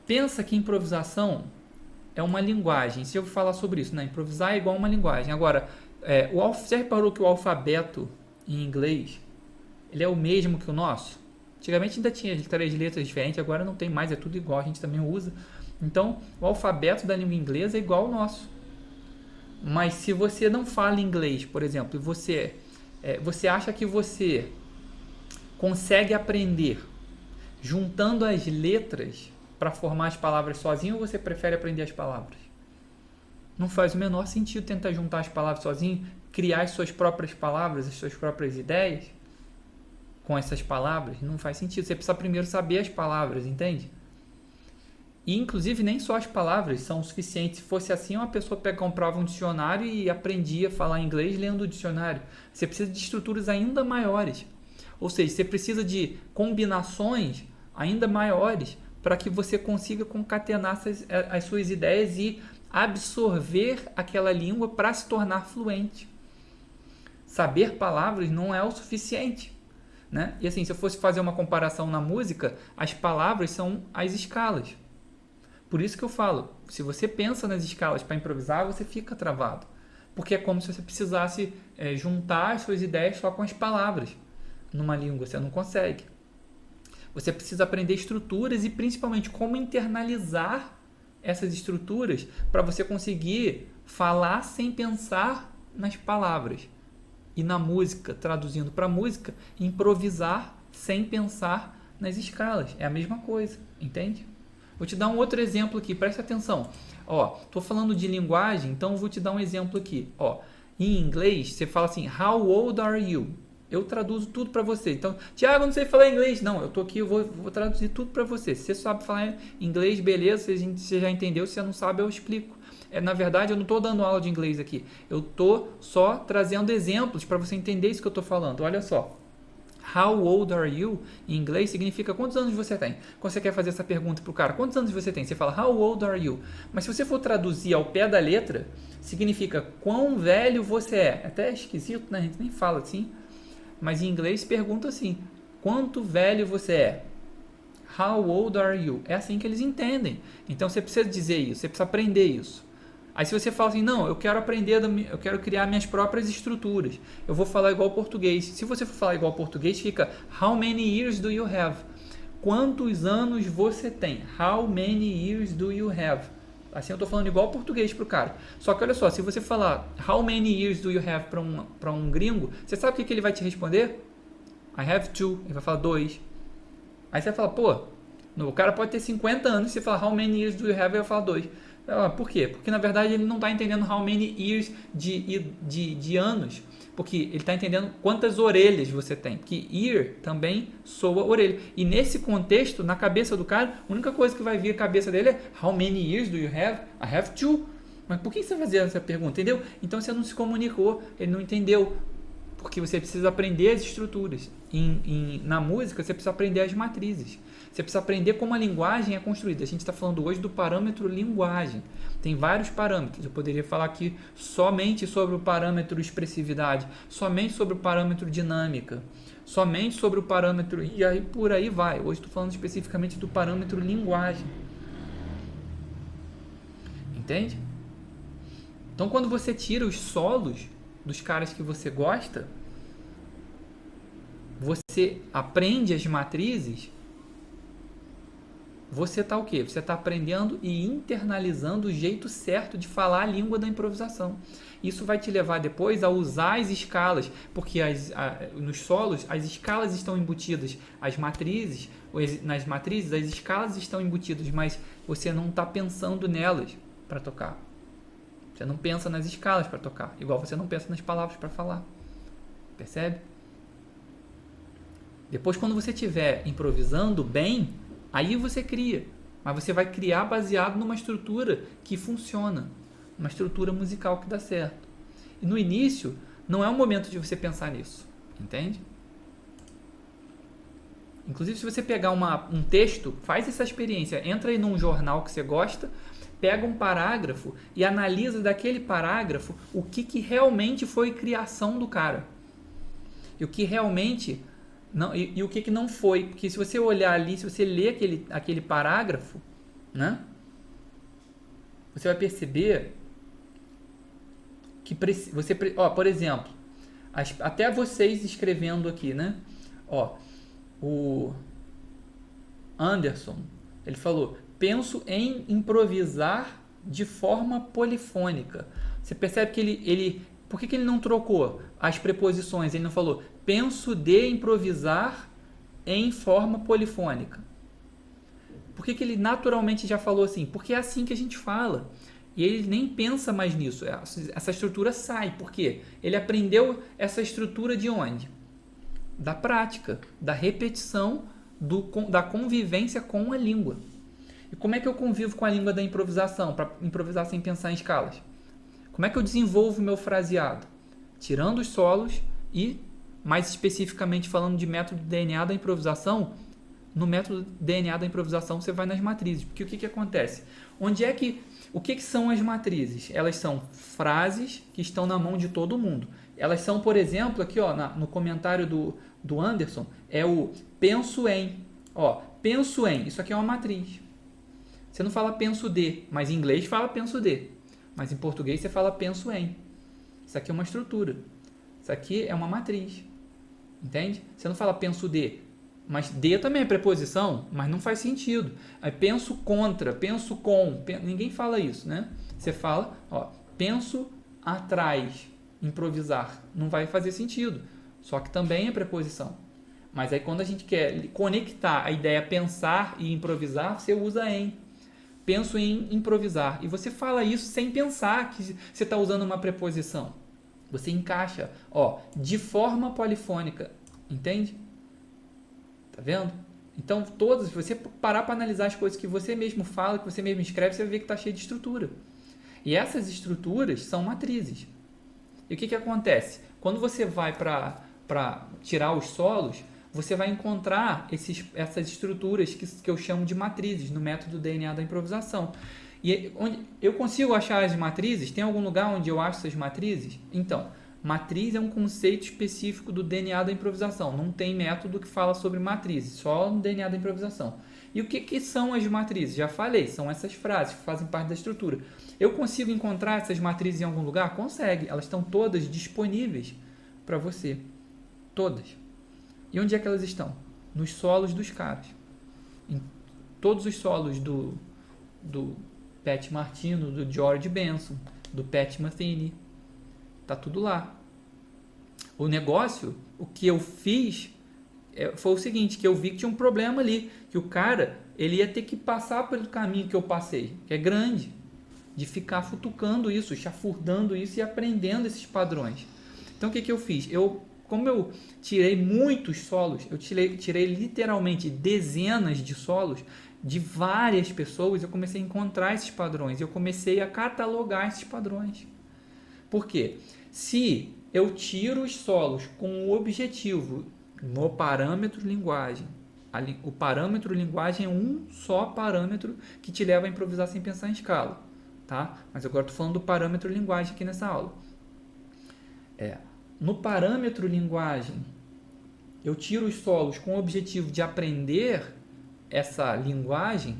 Pensa que improvisação é uma linguagem. Se eu falar sobre isso, né? Improvisar é igual a uma linguagem. Agora, você reparou que o alfabeto em inglês ele é o mesmo que o nosso? Antigamente ainda tinha 3 letras diferentes, agora não tem mais, é tudo igual, a gente também usa. Então, o alfabeto da língua inglesa é igual ao nosso. Mas se você não fala inglês, por exemplo, e você acha que você consegue aprender juntando as letras para formar as palavras sozinho, ou você prefere aprender as palavras? Não faz o menor sentido tentar juntar as palavras sozinho, criar as suas próprias palavras, as suas próprias ideias com essas palavras. Não faz sentido. Você precisa primeiro saber as palavras, entende? E inclusive nem só as palavras são o suficiente. Se fosse assim, uma pessoa comprava um dicionário e aprendia a falar inglês lendo o dicionário. Você precisa de estruturas ainda maiores. Ou seja, você precisa de combinações ainda maiores para que você consiga concatenar as suas ideias e absorver aquela língua para se tornar fluente. Saber palavras não é o suficiente, né? E assim, se eu fosse fazer uma comparação na música, as palavras são as escalas. Por isso que eu falo, se você pensa nas escalas para improvisar, você fica travado. Porque é como se você precisasse juntar as suas ideias só com as palavras numa língua, você não consegue. Você precisa aprender estruturas e principalmente como internalizar essas estruturas para você conseguir falar sem pensar nas palavras. E na música, traduzindo para música, improvisar sem pensar nas escalas. É a mesma coisa, entende? Vou te dar um outro exemplo aqui, presta atenção. Estou falando de linguagem, então vou te dar um exemplo aqui. Em inglês, você fala assim, how old are you? Eu traduzo tudo para você. Então, Tiago, eu não sei falar inglês. Não, eu estou aqui, eu vou traduzir tudo para você. Se você sabe falar inglês, beleza, você já entendeu. Se você não sabe, eu explico. Na verdade, eu não estou dando aula de inglês aqui. Eu estou só trazendo exemplos para você entender isso que eu estou falando. Olha só. How old are you? Em inglês significa quantos anos você tem. Quando você quer fazer essa pergunta para o cara, quantos anos você tem? Você fala, how old are you? Mas se você for traduzir ao pé da letra, significa quão velho você é. Até esquisito, né? A gente nem fala assim. Mas em inglês pergunta assim, quanto velho você é? How old are you? É assim que eles entendem. Então você precisa dizer isso, você precisa aprender isso. Aí se você fala assim, não, eu quero aprender, eu quero criar minhas próprias estruturas. Eu vou falar igual português. Se você for falar igual português, fica how many years do you have? Quantos anos você tem? How many years do you have? Assim eu estou falando igual português pro cara. Só que olha só, se você falar how many years do you have para um gringo, você sabe o que ele vai te responder? I have 2. Ele vai falar 2. Aí você vai falar, pô, o cara pode ter 50 anos, você fala how many years do you have, ele vai falar 2. Por quê? Porque na verdade ele não está entendendo how many years de anos, porque ele está entendendo quantas orelhas você tem, porque ear também soa orelha. E nesse contexto, na cabeça do cara, a única coisa que vai vir à cabeça dele é how many years do you have? I have 2. Mas por que você fazia essa pergunta? Entendeu? Então você não se comunicou, ele não entendeu. Porque você precisa aprender as estruturas. Na música, você precisa aprender as matrizes. Você precisa aprender como a linguagem é construída. A gente está falando hoje do parâmetro linguagem. Tem vários parâmetros. Eu poderia falar aqui somente sobre o parâmetro expressividade, somente sobre o parâmetro dinâmica, somente sobre o parâmetro... E aí por aí vai. Hoje estou falando especificamente do parâmetro linguagem. Entende? Então, quando você tira os solos dos caras que você gosta, você aprende as matrizes, você está o quê? Você está aprendendo e internalizando o jeito certo de falar a língua da improvisação. Isso vai te levar depois a usar as escalas, porque nos solos as escalas estão embutidas, nas matrizes as escalas estão embutidas, mas você não está pensando nelas para tocar. Você não pensa nas escalas para tocar, igual você não pensa nas palavras para falar. Percebe? Depois, quando você estiver improvisando bem, aí você cria. Mas você vai criar baseado numa estrutura que funciona. Uma estrutura musical que dá certo. E no início, não é o momento de você pensar nisso. Entende? Inclusive, se você pegar um texto, faz essa experiência. Entra aí num jornal que você gosta, pega um parágrafo e analisa daquele parágrafo o que realmente foi criação do cara. E o que realmente... Não, e o que não foi, porque se você olhar ali, se você ler aquele parágrafo, né? Você vai perceber que você, ó, por exemplo, até vocês escrevendo aqui, né? Ó, o Anderson, ele falou: penso em improvisar de forma polifônica. Você percebe que por que ele não trocou as preposições? Ele não falou penso de improvisar em forma polifônica. Por que ele naturalmente já falou assim? Porque é assim que a gente fala. E ele nem pensa mais nisso. Essa estrutura sai. Por quê? Ele aprendeu essa estrutura de onde? Da prática, da repetição, da convivência com a língua. E como é que eu convivo com a língua da improvisação, para improvisar sem pensar em escalas? Como é que eu desenvolvo meu fraseado? Tirando os solos e, mais especificamente falando de método DNA da improvisação, no método DNA da improvisação você vai nas matrizes. Porque o que acontece? O que são as matrizes? Elas são frases que estão na mão de todo mundo. Elas são, por exemplo, aqui ó, no comentário do Anderson, é o penso em. Ó, penso em, isso aqui é uma matriz. Você não fala penso de, mas em inglês fala penso de. Mas em português você fala penso em. Isso aqui é uma estrutura. Isso aqui é uma matriz. Entende? Você não fala penso de. Mas de também é preposição, mas não faz sentido. Aí penso contra, penso com. Ninguém fala isso, né? Você fala, ó, penso atrás, improvisar. Não vai fazer sentido. Só que também é preposição. Mas aí quando a gente quer conectar a ideia pensar e improvisar, você usa em. Penso em improvisar. E você fala isso sem pensar que você está usando uma preposição. Você encaixa, ó, de forma polifônica. Entende? Tá vendo? Então, se você parar para analisar as coisas que você mesmo fala, que você mesmo escreve, você vai ver que está cheio de estrutura. E essas estruturas são matrizes. E o que acontece? Quando você vai para tirar os solos, você vai encontrar essas estruturas que eu chamo de matrizes no método DNA da improvisação. E onde eu consigo achar as matrizes? Tem algum lugar onde eu acho essas matrizes? Então, matriz é um conceito específico do DNA da improvisação. Não tem método que fala sobre matrizes, só no DNA da improvisação. E o que são as matrizes? Já falei, são essas frases que fazem parte da estrutura. Eu consigo encontrar essas matrizes em algum lugar? Consegue. Elas estão todas disponíveis para você. Todas. E onde é que elas estão? Nos solos dos caras. Em todos os solos do Pat Martino, do George Benson, do Pat Metheny. Tá tudo lá. O negócio, o que eu fiz foi o seguinte, que eu vi que tinha um problema ali, que o cara, ele ia ter que passar pelo caminho que eu passei, que é grande, de ficar futucando isso, chafurdando isso e aprendendo esses padrões. Então o que eu fiz? Como eu tirei muitos solos, eu tirei literalmente dezenas de solos de várias pessoas, eu comecei a encontrar esses padrões, eu comecei a catalogar esses padrões. Por quê? Se eu tiro os solos com o objetivo no parâmetro linguagem, o parâmetro linguagem é um só parâmetro que te leva a improvisar sem pensar em escala, tá? Mas agora estou falando do parâmetro linguagem aqui nessa aula. No parâmetro linguagem, eu tiro os solos com o objetivo de aprender essa linguagem,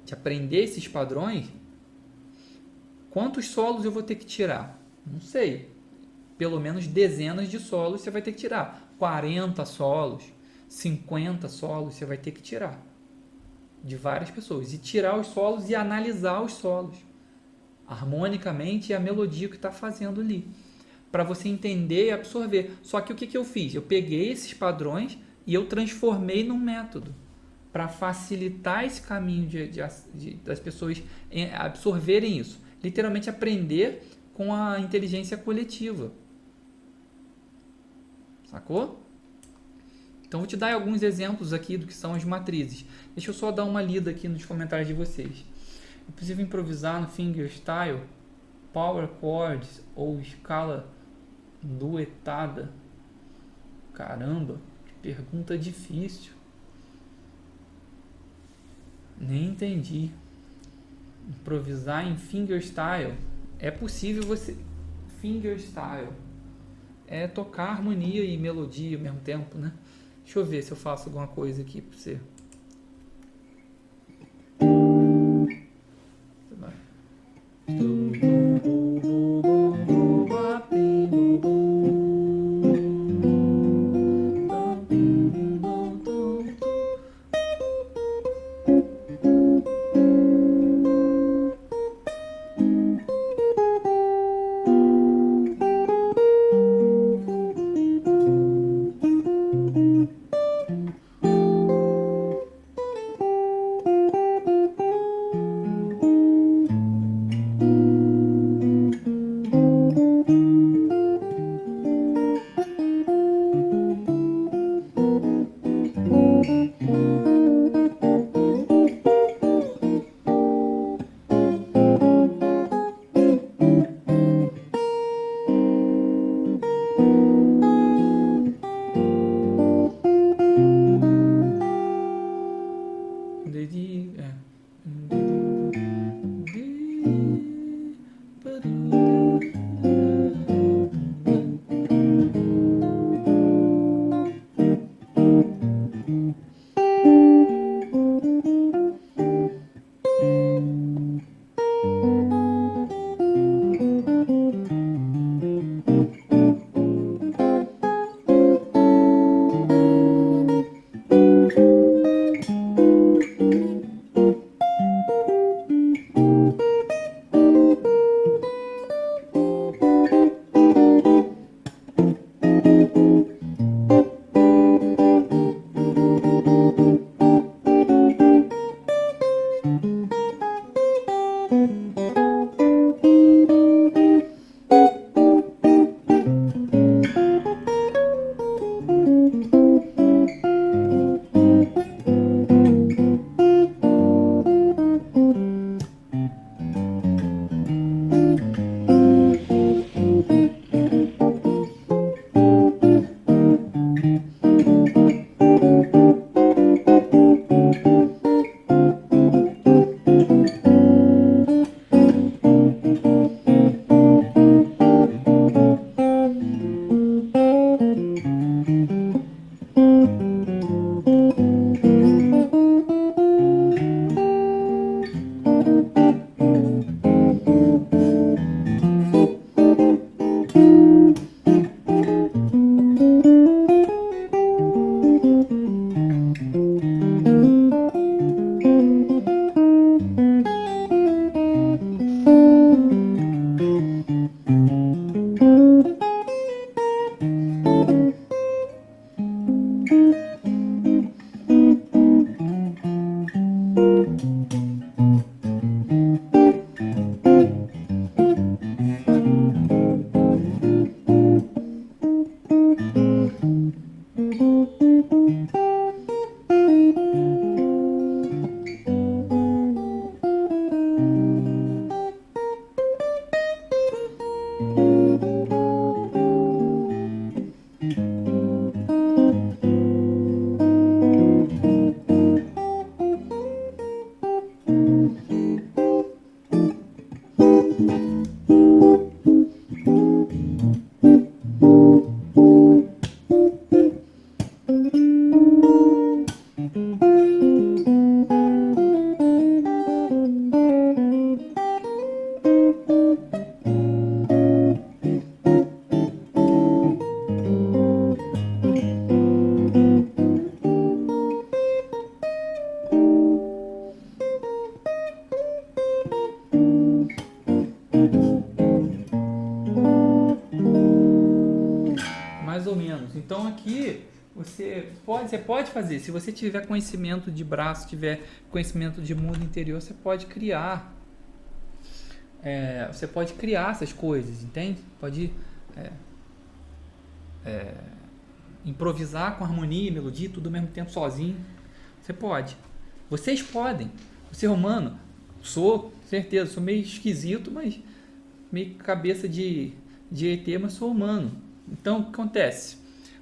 de aprender esses padrões. Quantos solos eu vou ter que tirar? Não sei. Pelo menos dezenas de solos você vai ter que tirar. 40 solos, 50 solos você vai ter que tirar. De várias pessoas. E tirar os solos e analisar os solos. Harmonicamente e a melodia que está fazendo ali. Para você entender e absorver. Só que o que eu fiz? Eu peguei esses padrões e eu transformei num método. Para facilitar esse caminho das pessoas absorverem isso. Literalmente aprender com a inteligência coletiva. Sacou? Então vou te dar alguns exemplos aqui do que são as matrizes. Deixa eu só dar uma lida aqui nos comentários de vocês. É possível improvisar no fingerstyle, power chords ou escala duetada? Caramba, que pergunta difícil. Nem entendi. Improvisar em fingerstyle. É possível você... Fingerstyle é tocar harmonia e melodia ao mesmo tempo, né? Deixa eu ver se eu faço alguma coisa aqui pra você. Mais ou menos. Então aqui você pode fazer. Se você tiver conhecimento de braço, tiver conhecimento de mundo interior, você pode criar. Você pode criar essas coisas, entende? Pode improvisar com harmonia e melodia, tudo ao mesmo tempo sozinho. Você pode. Vocês podem. O ser humano, certeza, sou meio esquisito, mas meio cabeça de ET, mas sou humano. Então, o que acontece?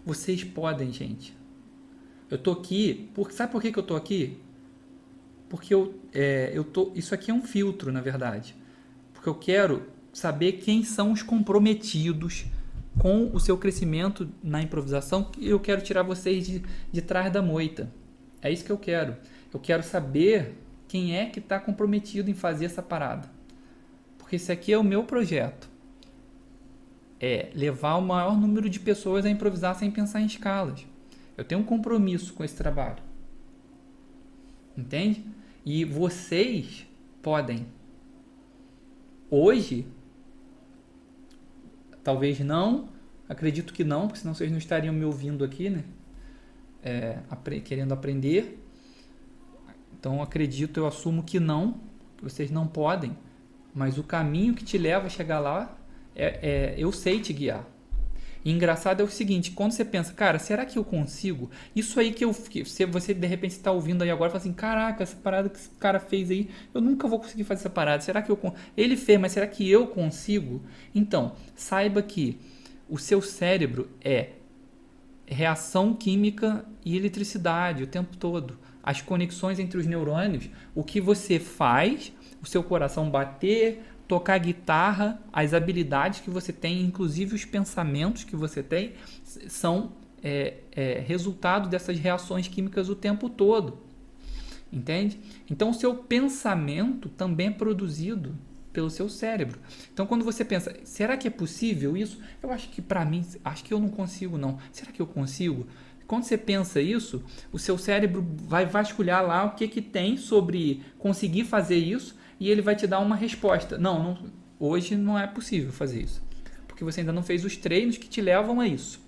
Vocês podem, gente. Eu tô aqui, sabe por que eu tô aqui? Porque isso aqui é um filtro, na verdade. Porque eu quero saber quem são os comprometidos com o seu crescimento na improvisação. E eu quero tirar vocês de trás da moita. É isso que eu quero. Eu quero saber quem é que está comprometido em fazer essa parada. Porque esse aqui é o meu projeto. É levar o maior número de pessoas a improvisar sem pensar em escalas. Eu tenho um compromisso com esse trabalho. Entende? E vocês podem. Hoje, talvez não, acredito que não, porque senão vocês não estariam me ouvindo aqui, né? Querendo aprender. Então, eu assumo que não, que vocês não podem, mas o caminho que te leva a chegar lá, eu sei te guiar. E engraçado é o seguinte, quando você pensa, cara, será que eu consigo? Isso aí que você de repente está ouvindo aí agora e fala assim, caraca, essa parada que esse cara fez aí, eu nunca vou conseguir fazer essa parada. Será que ele fez, mas será que eu consigo? Então, saiba que o seu cérebro é reação química e eletricidade o tempo todo. as conexões entre os neurônios, o que você faz, o seu coração bater, tocar guitarra, as habilidades que você tem, inclusive os pensamentos que você tem, são resultado dessas reações químicas o tempo todo. Entende? Então, o seu pensamento também é produzido pelo seu cérebro. Então, quando você pensa, será que é possível isso? Eu acho que para mim, acho que eu não consigo não. Será que eu consigo? Quando você pensa isso, o seu cérebro vai vasculhar lá o que tem sobre conseguir fazer isso e ele vai te dar uma resposta. Não, hoje não é possível fazer isso, porque você ainda não fez os treinos que te levam a isso.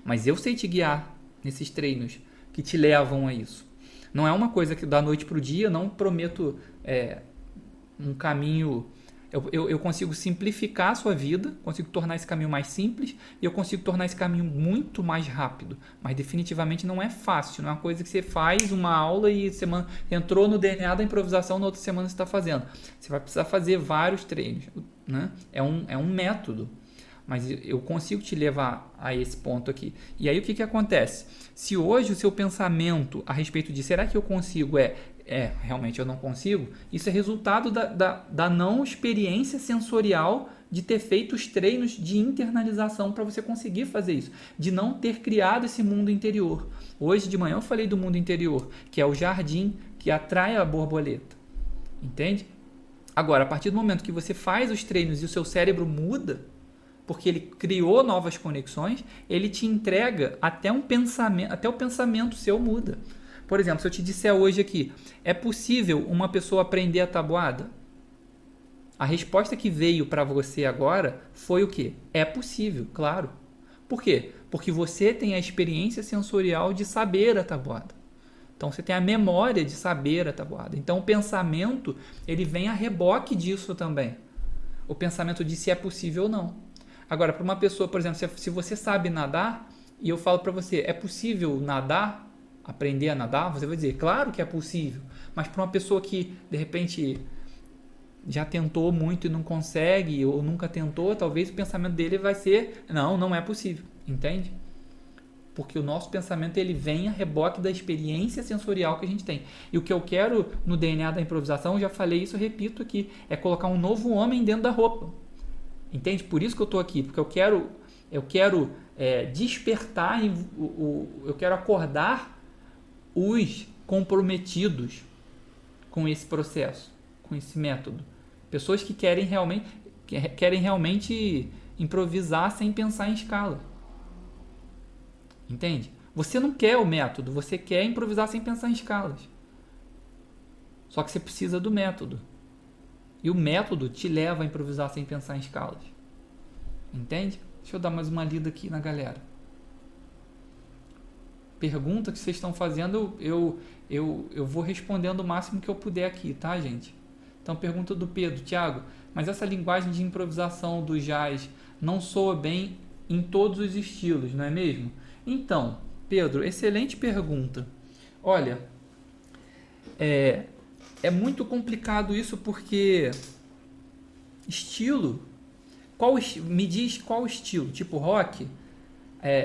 Mas eu sei te guiar nesses treinos que te levam a isso. Não é uma coisa que da noite para o dia, não prometo um caminho. Eu consigo simplificar a sua vida, consigo tornar esse caminho mais simples e eu consigo tornar esse caminho muito mais rápido. Mas definitivamente não é fácil, não é uma coisa que você faz uma aula e semana entrou no DNA da improvisação, na outra semana você está fazendo. Você vai precisar fazer vários treinos, né? É um método. Mas eu consigo te levar a esse ponto aqui. E aí o que acontece? Se hoje o seu pensamento a respeito de será que eu consigo realmente eu não consigo, isso é resultado da não experiência sensorial de ter feito os treinos de internalização para você conseguir fazer isso, de não ter criado esse mundo interior. Hoje de manhã eu falei do mundo interior, que é o jardim que atrai a borboleta. Entende? Agora, a partir do momento que você faz os treinos e o seu cérebro muda, porque ele criou novas conexões, ele te entrega até um pensamento, até o pensamento seu muda. Por exemplo, se eu te disser hoje aqui, é possível uma pessoa aprender a tabuada? A resposta que veio para você agora foi o quê? É possível, claro. Por quê? Porque você tem a experiência sensorial de saber a tabuada. Então você tem a memória de saber a tabuada. Então o pensamento, ele vem a reboque disso também. O pensamento de se é possível ou não. Agora, para uma pessoa, por exemplo, se você sabe nadar e eu falo para você, é possível nadar, aprender a nadar? Você vai dizer, claro que é possível. Mas para uma pessoa que, de repente, já tentou muito e não consegue, ou nunca tentou, talvez o pensamento dele vai ser, não é possível. Entende? Porque o nosso pensamento, ele vem a reboque da experiência sensorial que a gente tem. E o que eu quero no DNA da improvisação, eu já falei isso, eu repito aqui, é colocar um novo homem dentro da roupa. Entende? Por isso que eu estou aqui, porque eu quero despertar, eu quero acordar os comprometidos com esse processo, com esse método. Pessoas que querem realmente improvisar sem pensar em escala. Entende? Você não quer o método, você quer improvisar sem pensar em escalas. Só que você precisa do método. E o método te leva a improvisar sem pensar em escalas. Entende? Deixa eu dar mais uma lida aqui na galera. Pergunta que vocês estão fazendo, eu vou respondendo o máximo que eu puder aqui, tá, gente? Então, pergunta do Pedro. Tiago, mas essa linguagem de improvisação do jazz não soa bem em todos os estilos, não é mesmo? Então, Pedro, excelente pergunta. Olha, é muito complicado isso porque estilo, me diz qual estilo, tipo rock,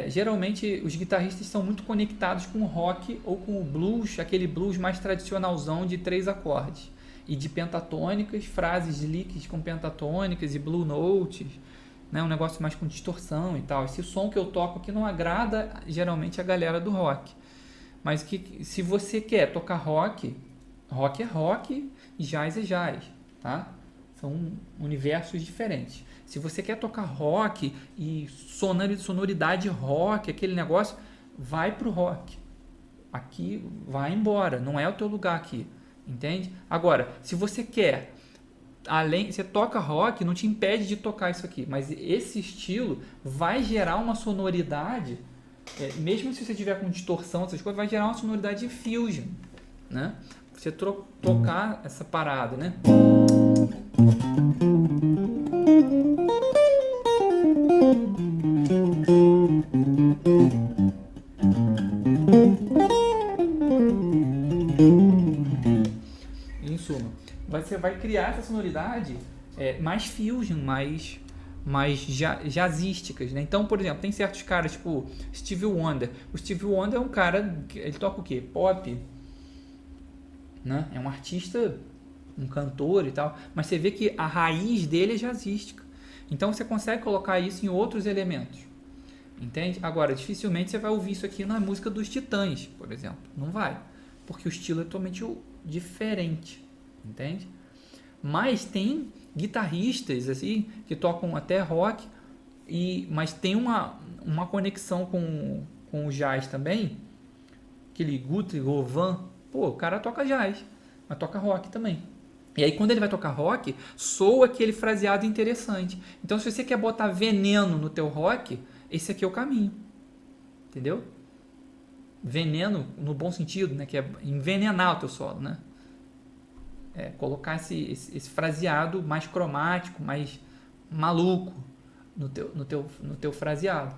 geralmente os guitarristas são muito conectados com o rock ou com o blues, aquele blues mais tradicionalzão de 3 acordes e de pentatônicas, frases licks com pentatônicas e blue notes, né, um negócio mais com distorção e tal. Esse som que eu toco aqui não agrada geralmente a galera do rock, mas que se você quer tocar rock é rock e jazz é jazz, tá? São universos diferentes. Se você quer tocar rock e sonoridade rock, aquele negócio, vai pro rock. Aqui, vai embora, não é o teu lugar aqui, entende? Agora, se você quer, você toca rock, não te impede de tocar isso aqui, mas esse estilo vai gerar uma sonoridade, mesmo se você tiver com distorção, essas coisas, vai gerar uma sonoridade de fusion, né? Você tocar essa parada, né? Em suma, você vai criar essa sonoridade mais fusion, mais jazzísticas, né? Então, por exemplo, tem certos caras, tipo Stevie Wonder. O Stevie Wonder é um cara, ele toca o quê? Pop, né? É um artista, um cantor e tal, mas você vê que a raiz dele é jazzística. Então você consegue colocar isso em outros elementos, entende? Agora, dificilmente você vai ouvir isso aqui na música dos Titãs, por exemplo. Não vai, porque o estilo é totalmente diferente, entende? Mas tem guitarristas assim que tocam até rock, mas tem uma conexão com o jazz também. Aquele Guthrie Govan, pô, o cara toca jazz, mas toca rock também. E aí quando ele vai tocar rock, soa aquele fraseado interessante. Então se você quer botar veneno no teu rock, esse aqui é o caminho. Entendeu? Veneno no bom sentido, né? Que é envenenar o teu solo, né? É, colocar esse fraseado mais cromático, mais maluco no teu fraseado.